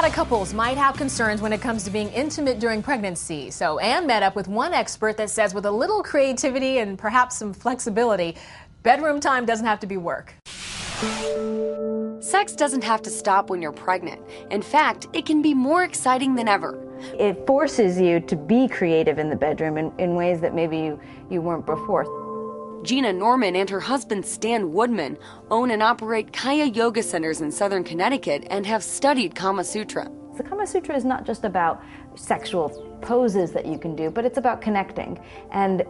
A lot of couples might have concerns when it comes to being intimate during pregnancy. So Anne met up with one expert that says with a little creativity and perhaps some flexibility, bedroom time doesn't have to be work. Sex doesn't have to stop when you're pregnant. In fact, it can be more exciting than ever. It forces you to be creative in the bedroom in ways that maybe you weren't before. Gina Norman and her husband Stan Woodman own and operate Kaya Yoga Centers in Southern Connecticut and have studied Kama Sutra. The Kama Sutra is not just about sexual poses that you can do, but it's about connecting, and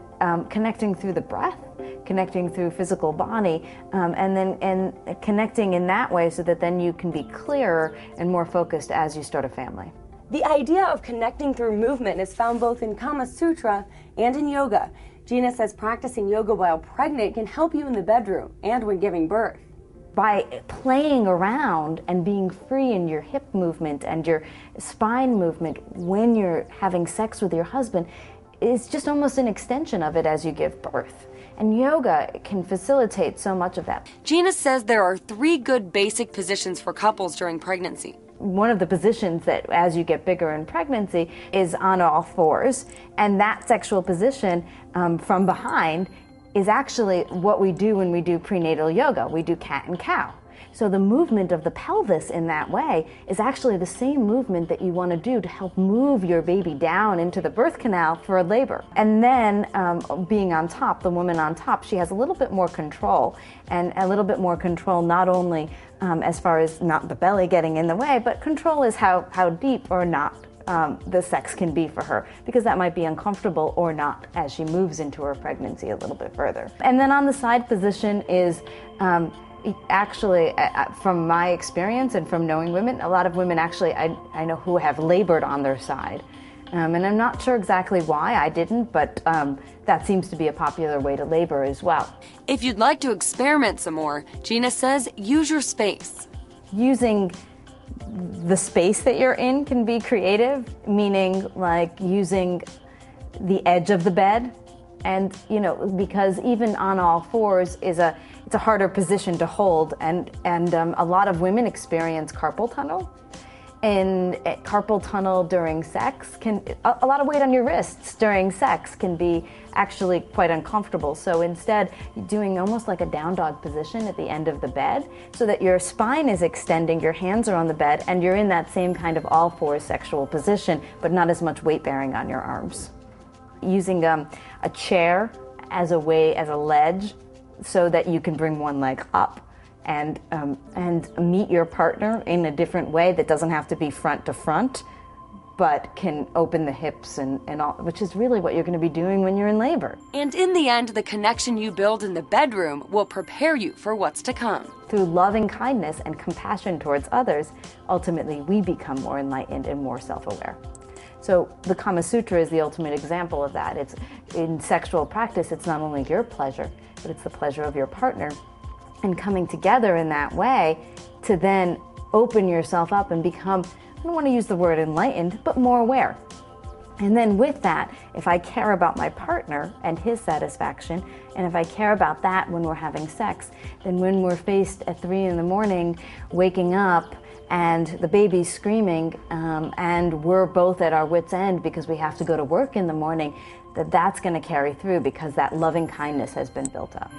connecting through the breath, connecting through physical body, and connecting in that way so that then you can be clearer and more focused as you start a family. The idea of connecting through movement is found both in Kama Sutra and in yoga. Gina says practicing yoga while pregnant can help you in the bedroom and when giving birth. By playing around and being free in your hip movement and your spine movement when you're having sex with your husband is just almost an extension of it as you give birth. And yoga can facilitate so much of that. Gina says there are 3 good basic positions for couples during pregnancy. One of the positions that as you get bigger in pregnancy is on all fours, and that sexual position from behind is actually what we do when we do prenatal yoga. We do cat and cow. So the movement of the pelvis in that way is actually the same movement that you want to do to help move your baby down into the birth canal for labor. And then being on top, the woman on top, she has a little bit more control, and a little bit more control not only as far as not the belly getting in the way, but control is how deep or not the sex can be for her, because that might be uncomfortable or not as she moves into her pregnancy a little bit further. And then on the side position is actually, from my experience and from knowing women, a lot of women actually I know who have labored on their side. And I'm not sure exactly why I didn't, but that seems to be a popular way to labor as well. If you'd like to experiment some more, Gina says use your space. Using the space that you're in can be creative, meaning like using the edge of the bed. And, you know, because even on all fours it's a harder position to hold, and a lot of women experience carpal tunnel. And carpal tunnel during sex a lot of weight on your wrists during sex can be actually quite uncomfortable. So instead, you're doing almost like a down dog position at the end of the bed so that your spine is extending, your hands are on the bed, and you're in that same kind of all fours sexual position, but not as much weight bearing on your arms. Using a chair as a ledge so that you can bring one leg up and meet your partner in a different way that doesn't have to be front to front, but can open the hips and all, which is really what you're going to be doing when you're in labor. And in the end, the connection you build in the bedroom will prepare you for what's to come. Through loving kindness and compassion towards others, ultimately we become more enlightened and more self-aware. So the Kama Sutra is the ultimate example of that. It's in sexual practice, it's not only your pleasure, but it's the pleasure of your partner. And coming together in that way to then open yourself up and become, I don't want to use the word enlightened, but more aware. And then with that, if I care about my partner and his satisfaction, and if I care about that when we're having sex, then when we're faced at 3 in the morning, waking up, and the baby's screaming, and we're both at our wits' end because we have to go to work in the morning, that's going to carry through because that loving kindness has been built up.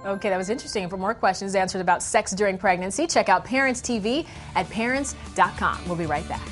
Okay, that was interesting. For more questions answered about sex during pregnancy, check out Parents TV at parents.com. We'll be right back.